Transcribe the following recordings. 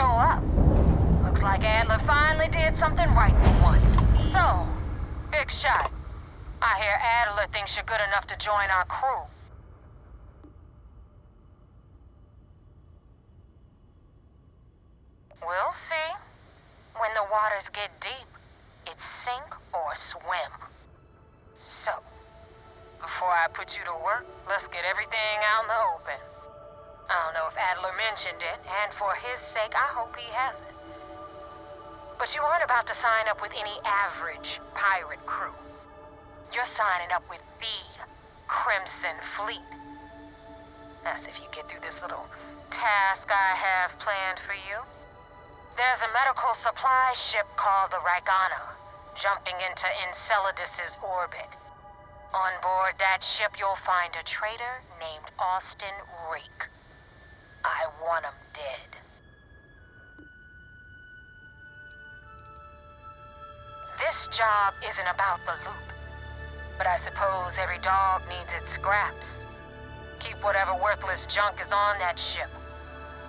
show up. Looks like Adler finally did something right for once. So, big shot. I hear Adler thinks you're good enough to join our crew. We'll see. When the waters get deep, it's sink or swim. So, before I put you to work, let's get everything out in the open. I don't know if Adler mentioned it, and for his sake, I hope he hasn't. But you aren't about to sign up with any average pirate crew. You're signing up with the Crimson Fleet. That's if you get through this little task I have planned for you. There's a medical supply ship called the Ragana, jumping into Enceladus's orbit. On board that ship, you'll find a traitor named Austin Reek. I want him dead. This job isn't about the loot, but I suppose every dog needs its scraps. Keep whatever worthless junk is on that ship.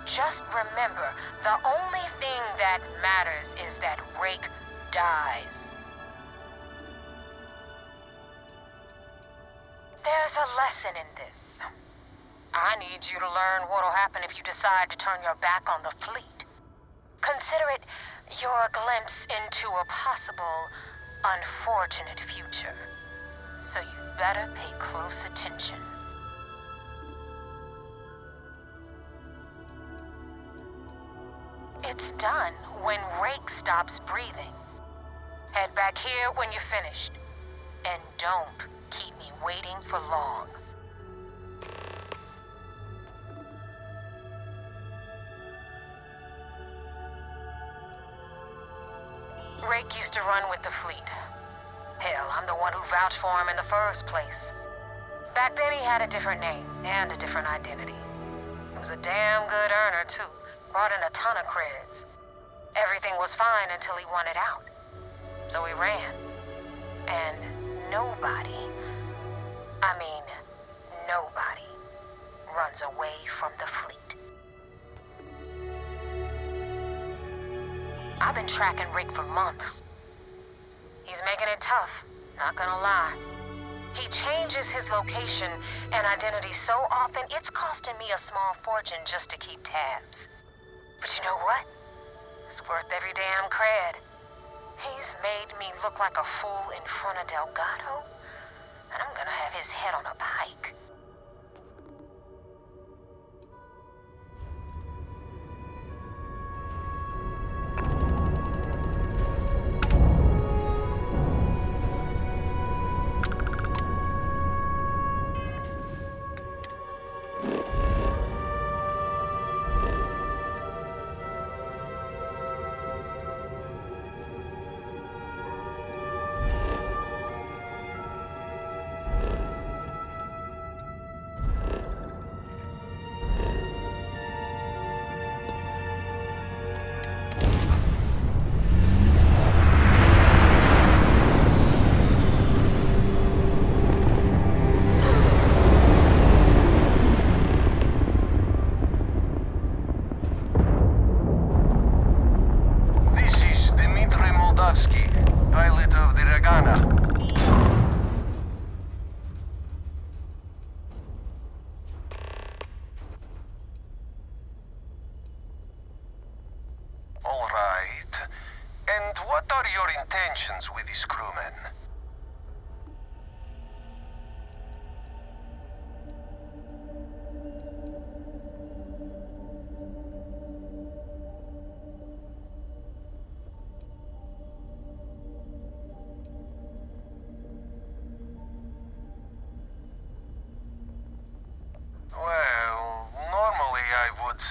Just remember, the only thing that matters is that Rake dies. There's a lesson in this. I need you to learn what'll happen if you decide to turn your back on the fleet. Consider it your glimpse into a possible, unfortunate future. So you better pay close attention. It's done when Rake stops breathing. Head back here when you're finished. And don't keep me waiting for long. Rake used to run with the fleet. Hell, I'm the one who vouched for him in the first place. Back then he had a different name and a different identity. He was a damn good earner, too. Brought in a ton of creds. Everything was fine until he wanted out. So he ran. And nobody runs away from the fleet. I've been tracking Rick for months. He's making it tough, not gonna lie. He changes his location and identity so often, it's costing me a small fortune just to keep tabs. But you know what? It's worth every damn cred. He's made me look like a fool in front of Delgado, and I'm gonna have his head on a pike. Pilot of the Ragana. All right. And what are your intentions with these crewmen?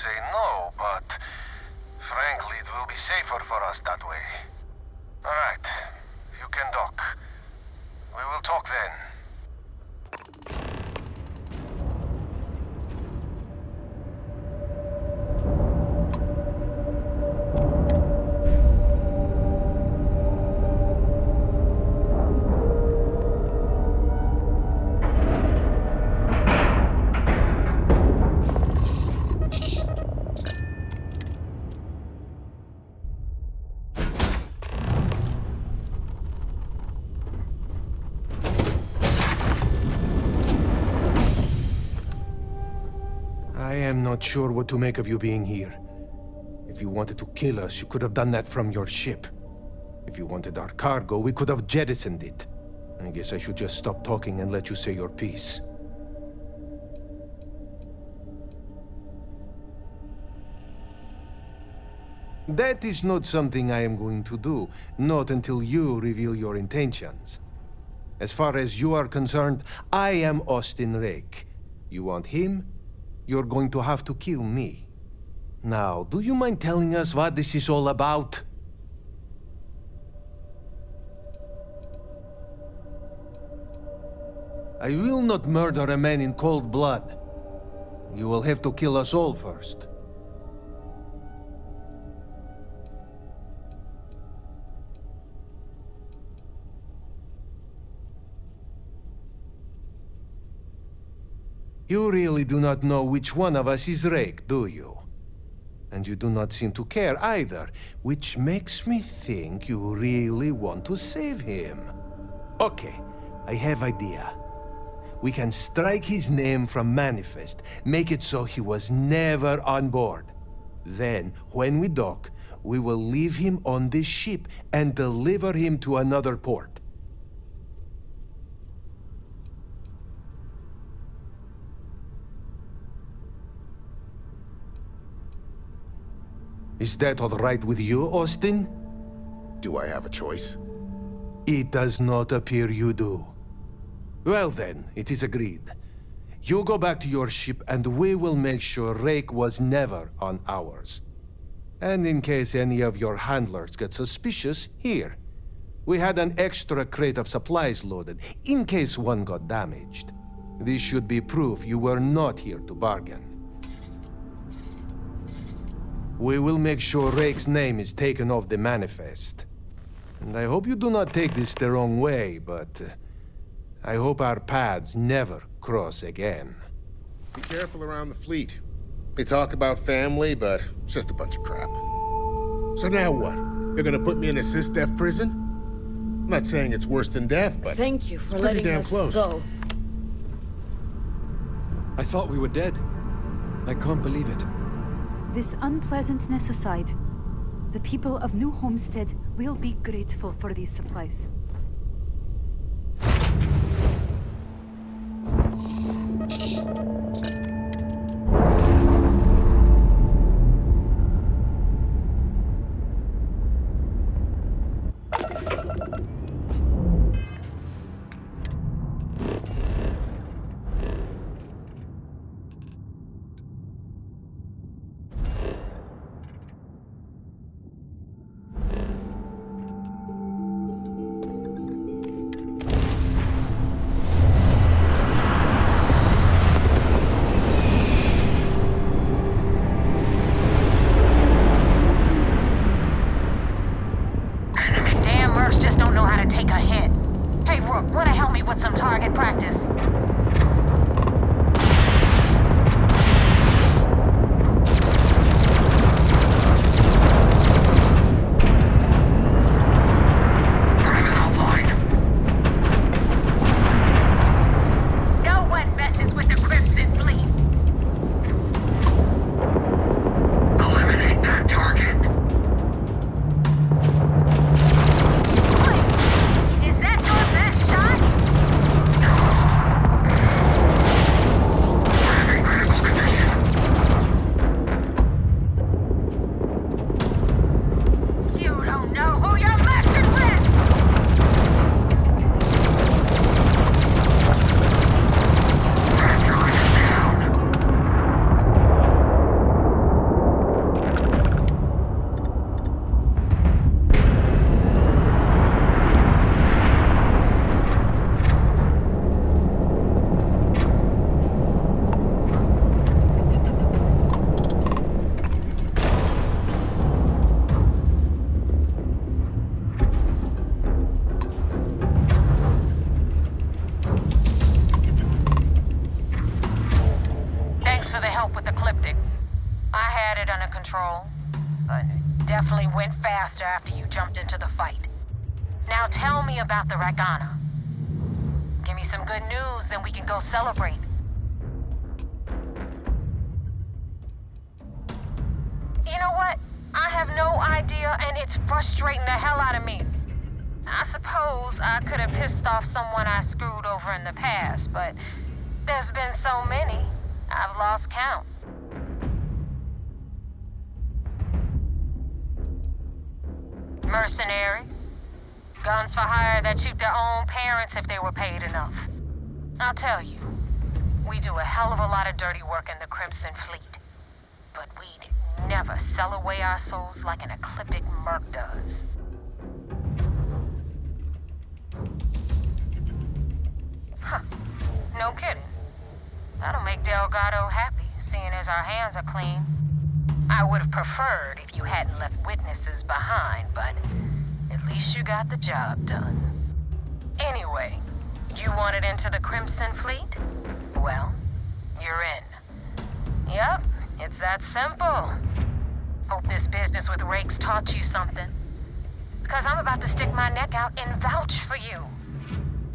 Say no, but frankly, it will be safer for us that way. All right, you can dock. We will talk then. not sure what to make of you being here. If you wanted to kill us, you could have done that from your ship. If you wanted our cargo, we could have jettisoned it. I guess I should just stop talking and let you say your piece. That is not something I am going to do, not until you reveal your intentions. As far as you are concerned, I am Austin Rake. You want him? You're going to have to kill me. Now, do you mind telling us what this is all about? I will not murder a man in cold blood. You will have to kill us all first. You really do not know which one of us is Rake, do you? And you do not seem to care either, which makes me think you really want to save him. Okay, I have idea. We can strike his name from Manifest, make it so he was never on board. Then, when we dock, we will leave him on this ship and deliver him to another port. Is that all right with you, Austin? Do I have a choice? It does not appear you do. Well then, it is agreed. You go back to your ship and we will make sure Rake was never on ours. And in case any of your handlers get suspicious, here. We had an extra crate of supplies loaded, in case one got damaged. This should be proof you were not here to bargain. We will make sure Rake's name is taken off the manifest. And I hope you do not take this the wrong way, but I hope our paths never cross again. Be careful around the fleet. They talk about family, but it's just a bunch of crap. So now what? They're gonna put me in a sys-def prison? I'm not saying it's worse than death, but thank you for it's pretty letting damn us close. go. I thought we were dead. I can't believe it. This unpleasantness aside, the people of New Homestead will be grateful for these supplies. Rook, wanna help me with some target practice? No one messes with the Crimson Fleet. Eliminate that target. But it definitely went faster after you jumped into the fight. Now tell me about the Rakana. Give me some good news, then we can go celebrate. You know what? I have no idea, and it's frustrating the hell out of me. I suppose I could have pissed off someone I screwed over in the past, but there's been so many, I've lost count. Mercenaries. Guns for hire that shoot their own parents if they were paid enough. I'll tell you, we do a hell of a lot of dirty work in the Crimson Fleet, but we'd never sell away our souls like an ecliptic merc does. Huh. No kidding. That'll make Delgado happy, seeing as our hands are clean. I would have preferred if you hadn't left witnesses behind, but at least you got the job done. Anyway, you wanted into the Crimson Fleet? Well, you're in. Yep, it's that simple. Hope this business with Rakes taught you something. Because I'm about to stick my neck out and vouch for you.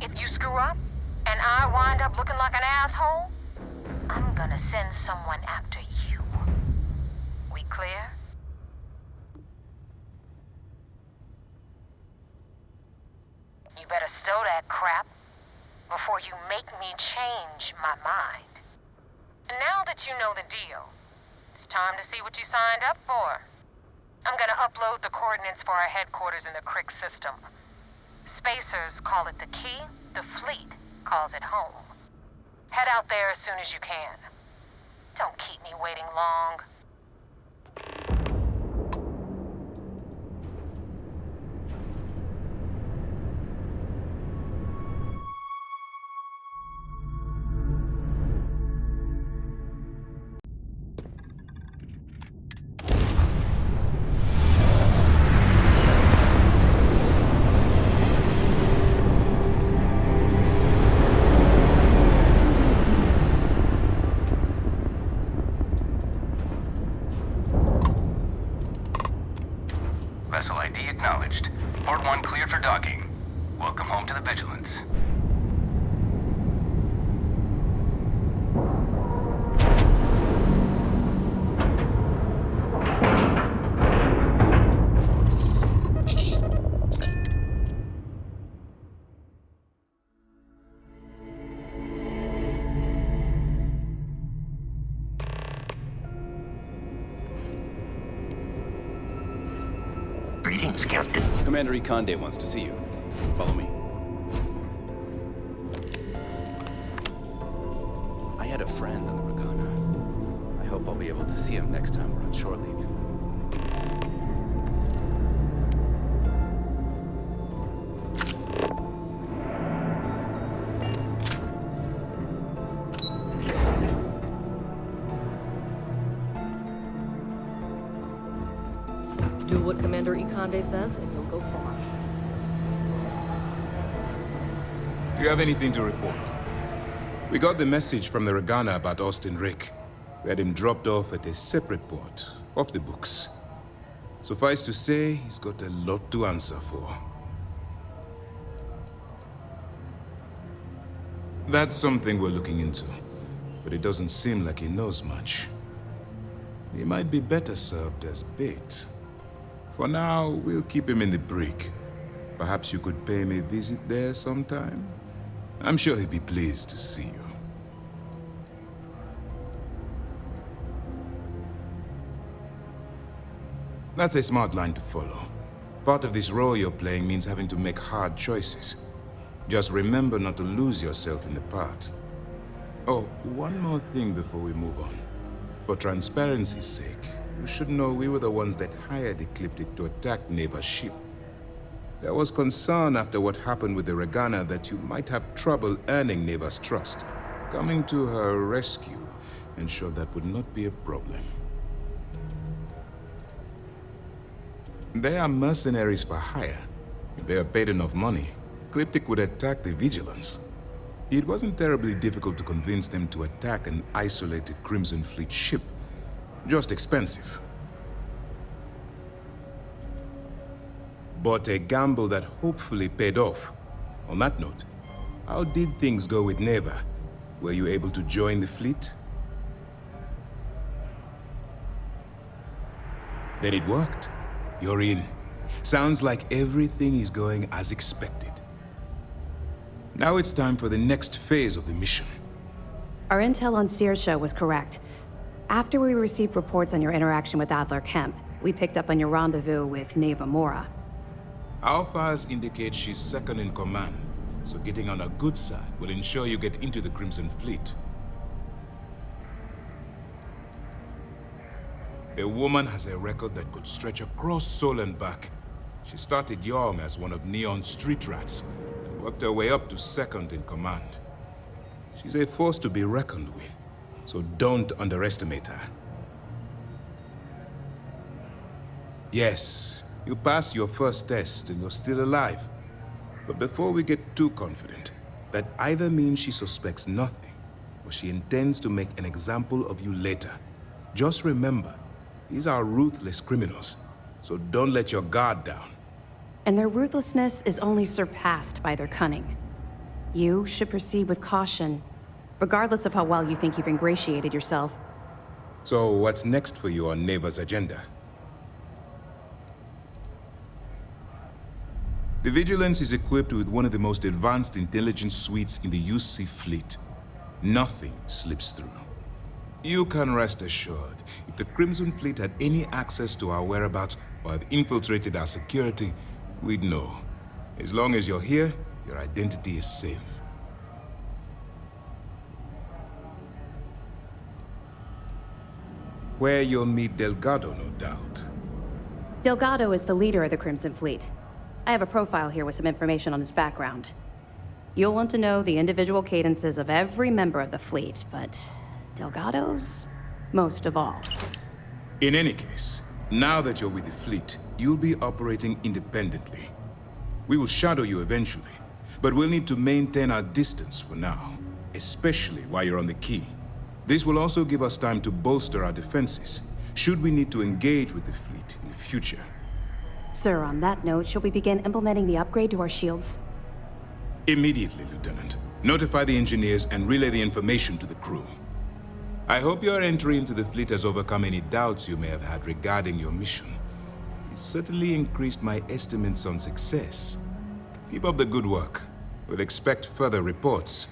If you screw up, and I wind up looking like an asshole, I'm gonna send someone after you. We clear? You better stow that crap before you make me change my mind. And now that you know the deal, it's time to see what you signed up for. I'm gonna upload the coordinates for our headquarters in the Crick system. Spacers call it the key, the fleet calls it home. Head out there as soon as you can. Don't keep me waiting long. Vessel ID acknowledged. Port 1 cleared for docking. Welcome home to the Vigilance. Greetings, Captain. Commander Ikande wants to see you. Follow me. I had a friend on the Regana. I hope I'll be able to see him next time we're on shore leave. Do what Commander Ikande says, and you'll go far. Do you have anything to report? We got the message from the Regana about Austin Rick. We had him dropped off at a separate port, off the books. Suffice to say, he's got a lot to answer for. That's something we're looking into, but it doesn't seem like he knows much. He might be better served as bait. For now, we'll keep him in the brig. Perhaps you could pay him a visit there sometime? I'm sure he'd be pleased to see you. That's a smart line to follow. Part of this role you're playing means having to make hard choices. Just remember not to lose yourself in the part. Oh, one more thing before we move on. For transparency's sake, you should know we were the ones that hired Ecliptic to attack Neva's ship. There was concern after what happened with the Regana that you might have trouble earning Neva's trust. Coming to her rescue ensured that would not be a problem. They are mercenaries for hire. If they are paid enough money, Ecliptic would attack the Vigilance. It wasn't terribly difficult to convince them to attack an isolated Crimson Fleet ship. Just expensive. But a gamble that hopefully paid off. On that note, how did things go with Neva? Were you able to join the fleet? Then it worked. You're in. Sounds like everything is going as expected. Now it's time for the next phase of the mission. Our intel on Saoirse was correct. After we received reports on your interaction with Adler Kemp, we picked up on your rendezvous with Neva Mora. Our files indicate she's second in command, so getting on her good side will ensure you get into the Crimson Fleet. The woman has a record that could stretch across Sol and back. She started young as one of Neon's street rats, and worked her way up to second in command. She's a force to be reckoned with, so don't underestimate her. Yes, you passed your first test and you're still alive. But before we get too confident, that either means she suspects nothing, or she intends to make an example of you later. Just remember, these are ruthless criminals, so don't let your guard down. And their ruthlessness is only surpassed by their cunning. You should proceed with caution, regardless of how well you think you've ingratiated yourself. So what's next for you on Neva's agenda? The Vigilance is equipped with one of the most advanced intelligence suites in the UC fleet. Nothing slips through. You can rest assured, if the Crimson Fleet had any access to our whereabouts or had infiltrated our security, we'd know. As long as you're here, your identity is safe. Where you'll meet Delgado, no doubt. Delgado is the leader of the Crimson Fleet. I have a profile here with some information on his background. You'll want to know the individual cadences of every member of the fleet, but Delgado's most of all. In any case, now that you're with the fleet, you'll be operating independently. We will shadow you eventually, but we'll need to maintain our distance for now, especially while you're on the key. This will also give us time to bolster our defenses, should we need to engage with the fleet in the future. Sir, on that note, shall we begin implementing the upgrade to our shields? Immediately, Lieutenant. Notify the engineers and relay the information to the crew. I hope your entry into the fleet has overcome any doubts you may have had regarding your mission. It certainly increased my estimates on success. Keep up the good work. We'll expect further reports.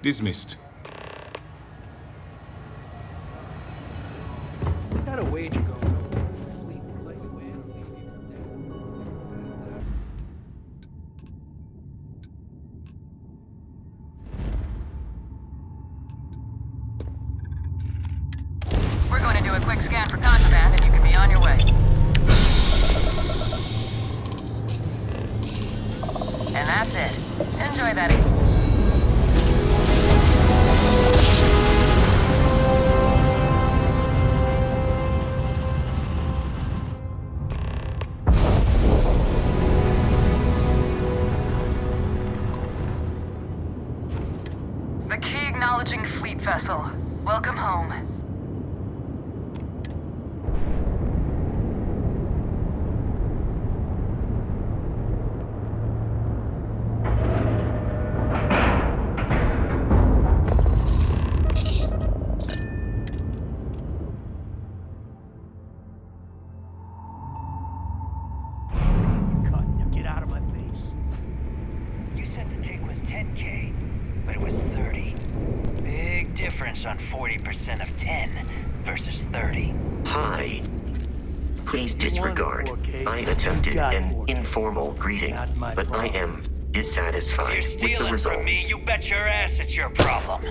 Dismissed. We got a wager going over in the fleet. We'll let you in or leave you for dead. We're going to do a quick scan for contraband, and you can be on your way. And that's it. Enjoy that. The key acknowledging fleet vessel. Welcome home. On 40% of 10 versus 30. Hi. Please disregard. I attempted an informal greeting, but I am dissatisfied If you're with the stealing results. from me, you bet your ass it's your problem.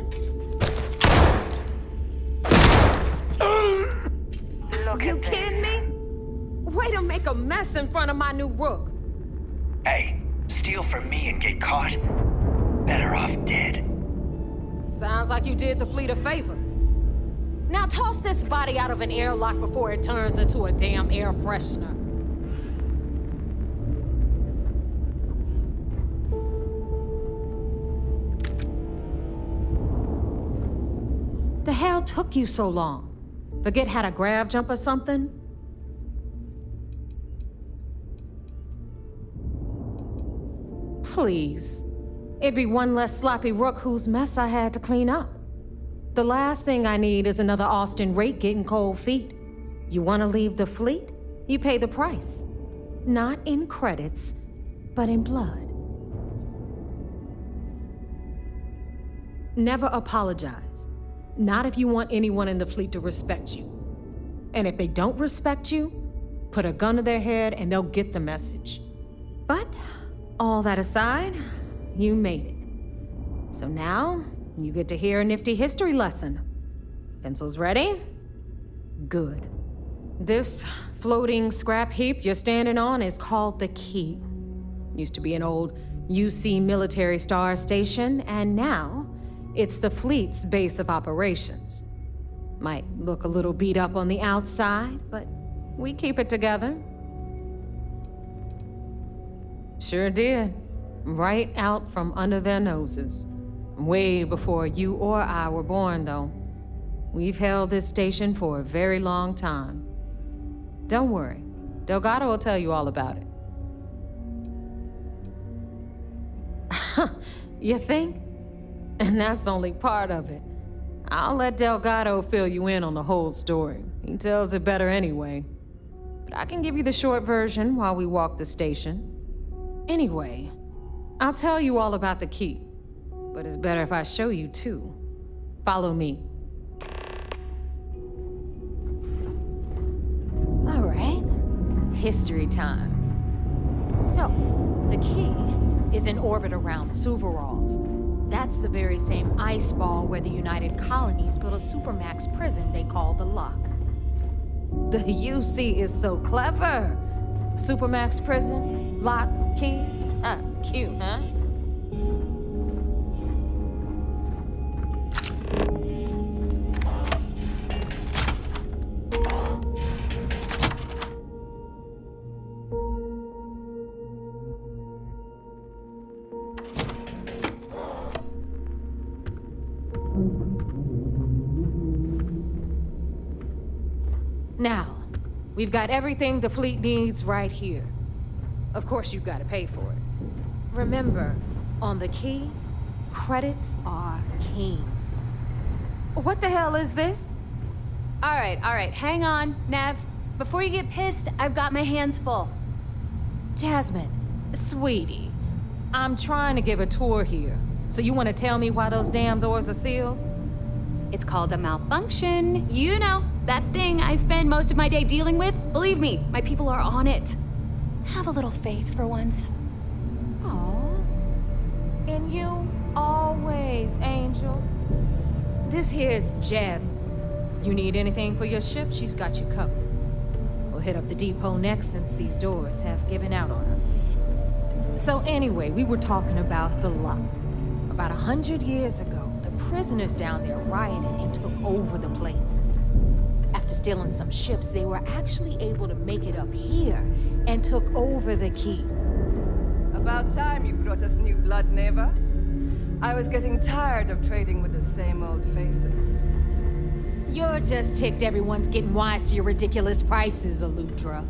You kidding me? Way to make a mess in front of my new Rook. Hey, steal from me and get caught? Better off dead. Sounds like you did the fleet a favor. Now toss this body out of an airlock before it turns into a damn air freshener. The hell took you so long? Forget how to grav jump or something? Please. It'd be one less sloppy Rook whose mess I had to clean up. The last thing I need is another Austin Rake getting cold feet. You want to leave the fleet? You pay the price. Not in credits, but in blood. Never apologize. Not if you want anyone in the fleet to respect you. And if they don't respect you, put a gun to their head and they'll get the message. But, all that aside, you made it. So now, you get to hear a nifty history lesson. Pencils ready? Good. This floating scrap heap you're standing on is called the Key. Used to be an old UC military star station, and now it's the fleet's base of operations. Might look a little beat up on the outside, but we keep it together. Sure did. Right out from under their noses. Way before you or I were born, though. We've held this station for a very long time. Don't worry. Delgado will tell you all about it. You think? And that's only part of it. I'll let Delgado fill you in on the whole story. He tells it better anyway. But I can give you the short version while we walk the station. Anyway, I'll tell you all about the Key. But it's better if I show you too. Follow me. All right, history time. So, the Key is in orbit around Suvorov. That's the very same ice ball where the United Colonies built a supermax prison they call the Lock. The UC is so clever. Supermax prison, Lock, Key. Cute, huh? Now, we've got everything the fleet needs right here. Of course, you've got to pay for it. Remember, on the Key, credits are king. What the hell is this? All right, hang on, Nev. Before you get pissed, I've got my hands full. Jasmine, sweetie, I'm trying to give a tour here. So you want to tell me why those damn doors are sealed? It's called a malfunction. You know, that thing I spend most of my day dealing with. Believe me, my people are on it. Have a little faith for once. Aww. And you always, Angel. This here's Jasmine. You need anything for your ship, she's got you covered. We'll hit up the depot next since these doors have given out on us. So anyway, we were talking about the Lock. About 100 years ago, the prisoners down there rioted and took over the place. After stealing some ships, they were actually able to make it up here and took over the Key. About time you brought us new blood, Neva. I was getting tired of trading with the same old faces. You're just ticked everyone's getting wise to your ridiculous prices, Elutra.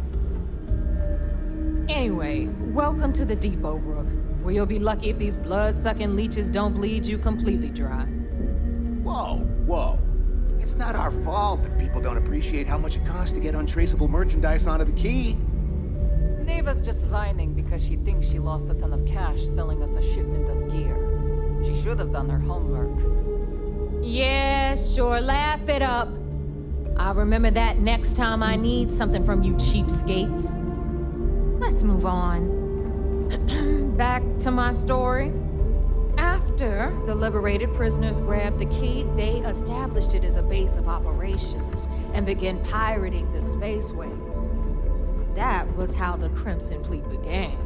Anyway, welcome to the depot, Rook, where you'll be lucky if these blood-sucking leeches don't bleed you completely dry. Whoa. It's not our fault that people don't appreciate how much it costs to get untraceable merchandise onto the Key. Neva's just whining because she thinks she lost a ton of cash selling us a shipment of gear. She should have done her homework. Yeah, sure, laugh it up. I'll remember that next time I need something from you cheapskates. Let's move on. Back to my story. After the liberated prisoners grabbed the Key, they established it as a base of operations and began pirating the spaceways. That was how the Crimson Fleet began.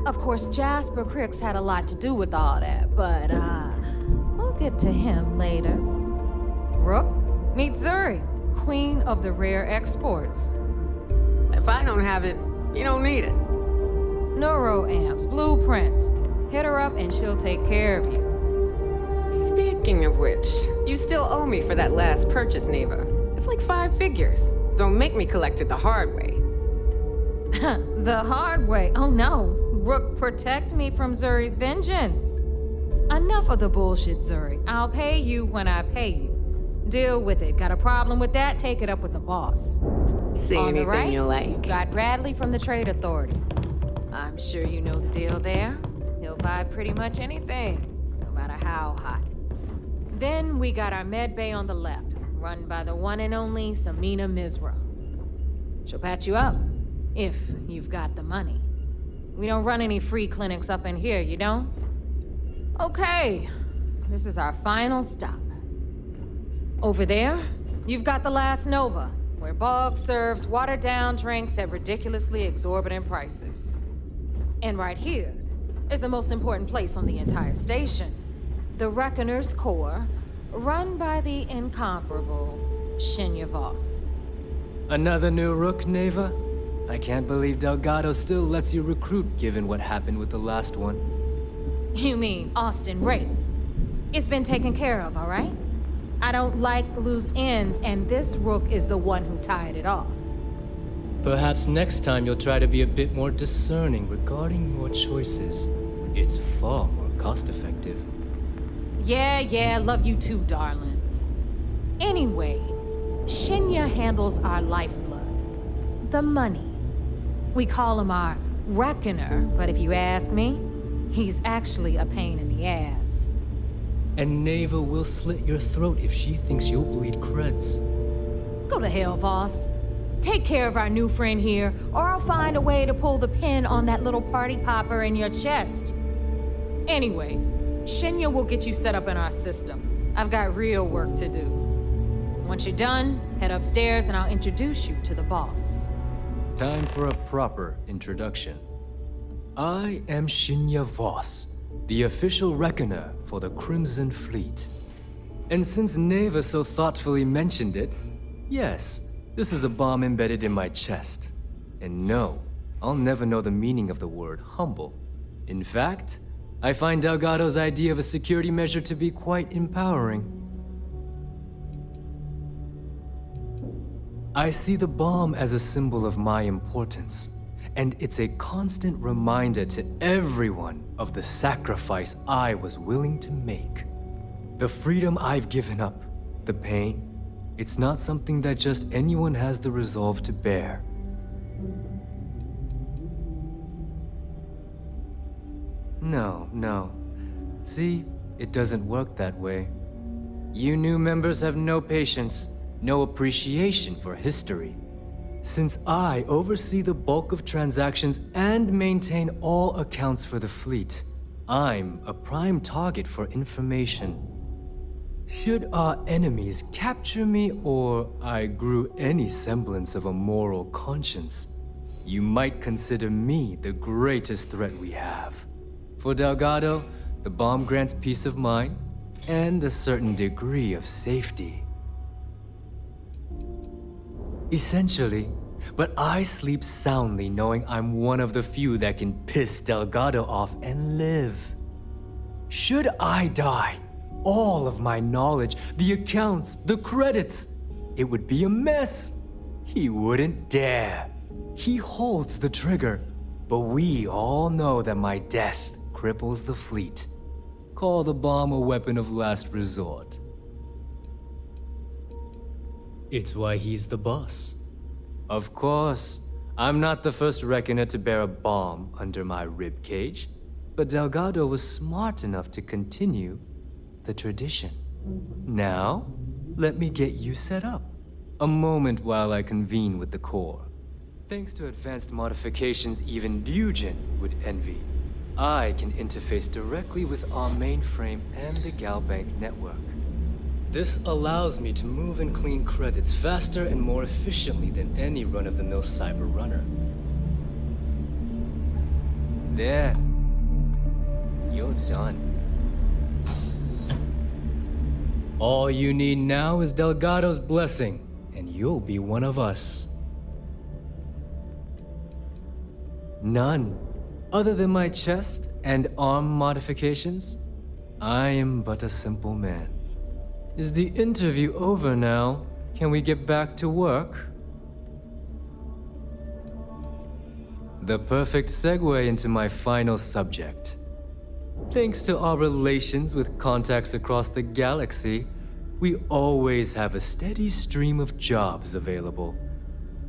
Of course, Jasper Cricks had a lot to do with all that, but we'll get to him later. Rook, meet Zuri, queen of the rare exports. If I don't have it, you don't need it. Neuroamps, blueprints. Hit her up and she'll take care of you. Speaking of which, you still owe me for that last purchase, Neva. It's like 5 figures. Don't make me collect it the hard way. The hard way? Oh no. Rook, protect me from Zuri's vengeance. Enough of the bullshit, Zuri. I'll pay you when I pay you. Deal with it. Got a problem with that? Take it up with the boss. See On the anything right, you like? got Bradley from the Trade Authority. I'm sure you know the deal there. He'll buy pretty much anything, no matter how hot. Then we got our med bay on the left, run by the one and only Samina Mizra. She'll patch you up, if you've got the money. We don't run any free clinics up in here, you don't? Okay, this is our final stop. Over there, you've got the Last Nova, where Bog serves watered-down drinks at ridiculously exorbitant prices. And right here is the most important place on the entire station, the Reckoner's Core, run by the incomparable Shinya Voss. Another new Rook, Neva? I can't believe Delgado still lets you recruit given what happened with the last one. You mean Austin Rape? It's been taken care of, all right? I don't like loose ends, and this Rook is the one who tied it off. Perhaps next time you'll try to be a bit more discerning regarding your choices. It's far more cost-effective. Yeah, love you too, darling. Anyway, Shinya handles our lifeblood. The money. We call him our Reckoner, but if you ask me, he's actually a pain in the ass. And Neva will slit your throat if she thinks you'll bleed creds. Go to hell, boss. Take care of our new friend here, or I'll find a way to pull the pin on that little party popper in your chest. Anyway, Shinya will get you set up in our system. I've got real work to do. Once you're done, head upstairs and I'll introduce you to the boss. Time for a proper introduction. I am Shinya Voss, the official reckoner for the Crimson Fleet. And since Neva so thoughtfully mentioned it, yes, this is a bomb embedded in my chest. And no, I'll never know the meaning of the word humble. In fact, I find Delgado's idea of a security measure to be quite empowering. I see the bomb as a symbol of my importance, and it's a constant reminder to everyone of the sacrifice I was willing to make. The freedom I've given up, the pain, it's not something that just anyone has the resolve to bear. No. See, it doesn't work that way. You new members have no patience, no appreciation for history. Since I oversee the bulk of transactions and maintain all accounts for the fleet, I'm a prime target for information. Should our enemies capture me or I grew any semblance of a moral conscience, you might consider me the greatest threat we have. For Delgado, the bomb grants peace of mind and a certain degree of safety. Essentially, but I sleep soundly knowing I'm one of the few that can piss Delgado off and live. Should I die, all of my knowledge, the accounts, the credits, it would be a mess. He wouldn't dare. He holds the trigger, but we all know that my death cripples the fleet. Call the bomb a weapon of last resort. It's why he's the boss. Of course, I'm not the first reckoner to bear a bomb under my ribcage, but Delgado was smart enough to continue the tradition. Now, let me get you set up. A moment while I convene with the core. Thanks to advanced modifications even Eugen would envy, I can interface directly with our mainframe and the Galbank network. This allows me to move and clean credits faster and more efficiently than any run-of-the-mill cyber runner. There. You're done. All you need now is Delgado's blessing, and you'll be one of us. None. Other than my chest and arm modifications, I am but a simple man. Is the interview over now? Can we get back to work? The perfect segue into my final subject. Thanks to our relations with contacts across the galaxy, We always have a steady stream of jobs available.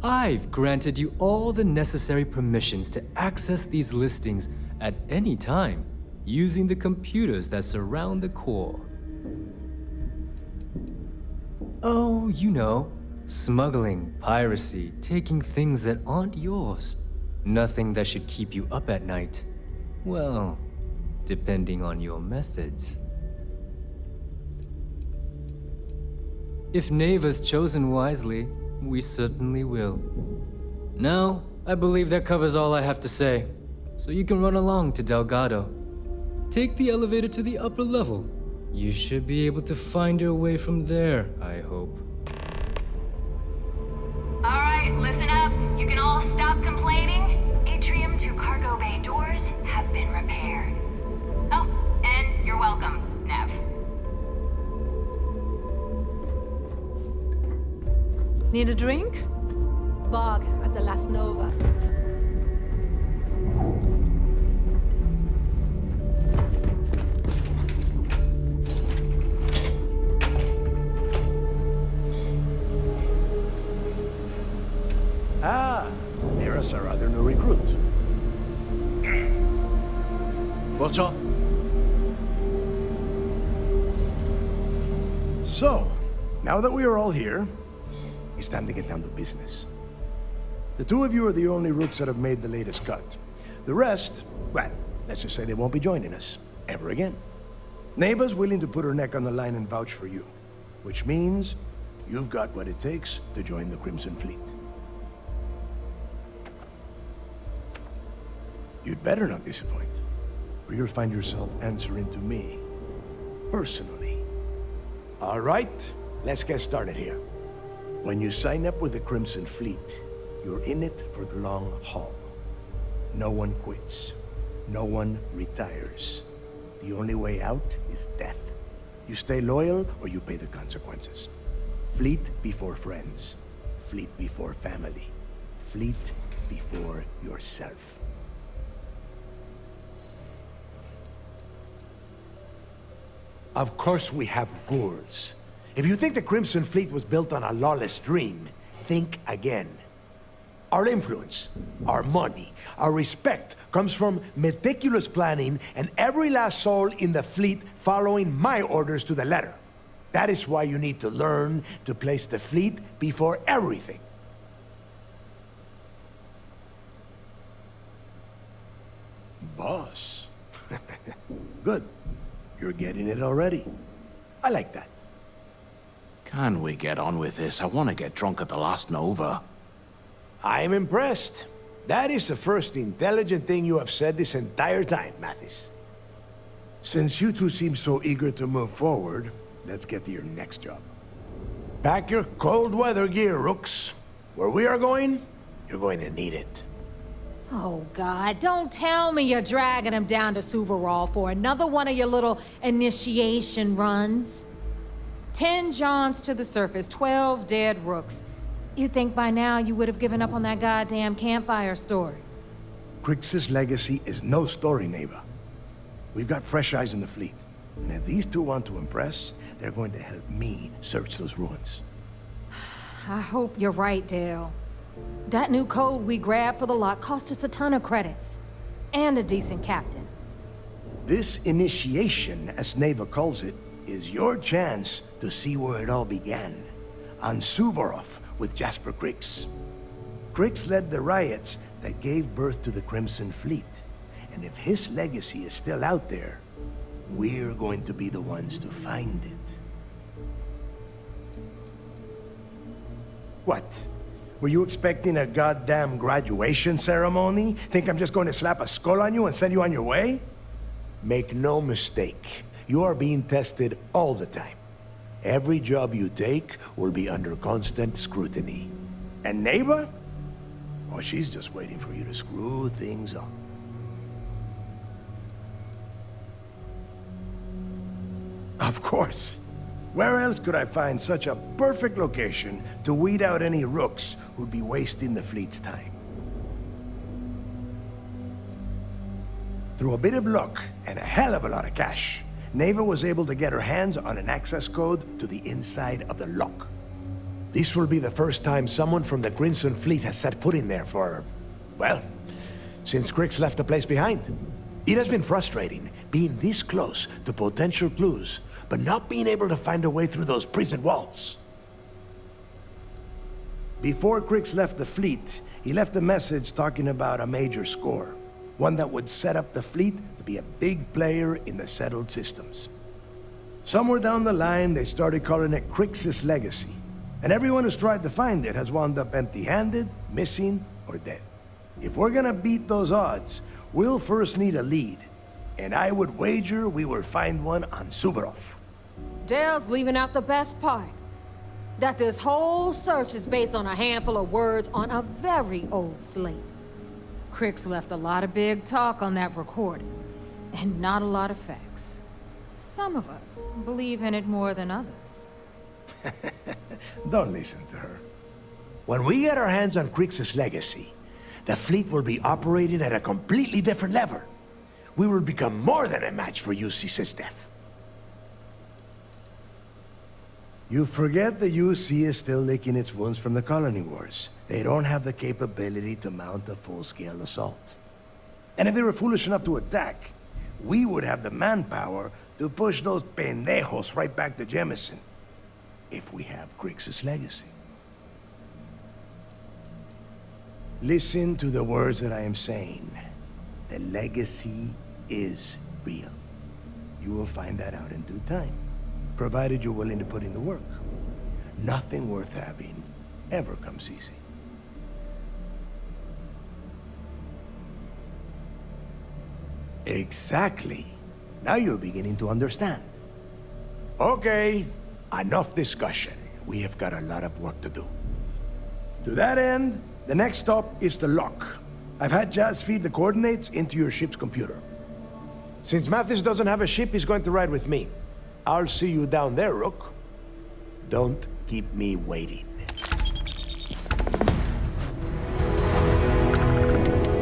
I've granted you all the necessary permissions to access these listings at any time, using the computers that surround the core. Oh, you know, smuggling, piracy, taking things that aren't yours. Nothing that should keep you up at night. Well, depending on your methods. If Neva's chosen wisely, we certainly will. Now, I believe that covers all I have to say, so you can run along to Delgado. Take the elevator to the upper level. You should be able to find your way from there, I hope. Alright, listen up. You can all stop complaining. Atrium to cargo bay doors have been repaired. Oh, and you're welcome, Nev. Need a drink? Bog at the Las Nova. Ah, there's our other new recruit. What's up? So, now that we are all here, it's time to get down to business. The two of you are the only Rooks that have made the latest cut. The rest, well, let's just say they won't be joining us ever again. Neva's willing to put her neck on the line and vouch for you, which means you've got what it takes to join the Crimson Fleet. You'd better not disappoint, or you'll find yourself answering to me, personally. All right, let's get started here. When you sign up with the Crimson Fleet, you're in it for the long haul. No one quits. No one retires. The only way out is death. You stay loyal or you pay the consequences. Fleet before friends. Fleet before family. Fleet before yourself. Of course we have rules. If you think the Crimson Fleet was built on a lawless dream, think again. Our influence, our money, our respect comes from meticulous planning and every last soul in the fleet following my orders to the letter. That is why you need to learn to place the fleet before everything. Boss. Good. You're getting it already. I like that. Can we get on with this? I want to get drunk at the Las Nova. I'm impressed. That is the first intelligent thing you have said this entire time, Mathis. Since you two seem so eager to move forward, let's get to your next job. Pack your cold weather gear, Rooks. Where we are going, you're going to need it. Oh, God, don't tell me you're dragging him down to Suvarol for another one of your little initiation runs. 10 Johns to the surface, 12 dead Rooks. You'd think by now you would have given up on that goddamn campfire story. Crix's legacy is no story, Neva. We've got fresh eyes in the fleet. And if these two want to impress, they're going to help me search those ruins. I hope you're right, Dale. That new code we grabbed for the lot cost us a ton of credits. And a decent captain. This initiation, as Neva calls it, is your chance to see where it all began. On Suvorov with Jasper Crix. Crix led the riots that gave birth to the Crimson Fleet. And if his legacy is still out there, we're going to be the ones to find it. What? Were you expecting a goddamn graduation ceremony? Think I'm just going to slap a skull on you and send you on your way? Make no mistake. You are being tested all the time. Every job you take will be under constant scrutiny. And Neva? Oh, she's just waiting for you to screw things up. Of course. Where else could I find such a perfect location to weed out any Rooks who'd be wasting the fleet's time? Through a bit of luck and a hell of a lot of cash, Neva was able to get her hands on an access code to the inside of the lock. This will be the first time someone from the Crimson Fleet has set foot in there for, well, since Crix left the place behind. It has been frustrating, being this close to potential clues, but not being able to find a way through those prison walls. Before Crix left the fleet, he left a message talking about a major score. One that would set up the fleet to be a big player in the settled systems. Somewhere down the line, they started calling it Crix's Legacy. And everyone who's tried to find it has wound up empty-handed, missing, or dead. If we're gonna beat those odds, we'll first need a lead. And I would wager we will find one on Suvorov. Dale's leaving out the best part. That this whole search is based on a handful of words on a very old slate. Crix left a lot of big talk on that recording, and not a lot of facts. Some of us believe in it more than others. Don't listen to her. When we get our hands on Crix's Legacy, the fleet will be operating at a completely different level. We will become more than a match for UC Sysdef. You forget the UC is still licking its wounds from the Colony Wars. They don't have the capability to mount a full-scale assault. And if they were foolish enough to attack, we would have the manpower to push those pendejos right back to Jemison. If we have Crix's Legacy. Listen to the words that I am saying. The legacy is real. You will find that out in due time, provided you're willing to put in the work. Nothing worth having ever comes easy. Exactly. Now you're beginning to understand. Okay, enough discussion. We have got a lot of work to do. To that end, the next stop is the lock. I've had Jazz feed the coordinates into your ship's computer. Since Mathis doesn't have a ship, he's going to ride with me. I'll see you down there, Rook. Don't keep me waiting.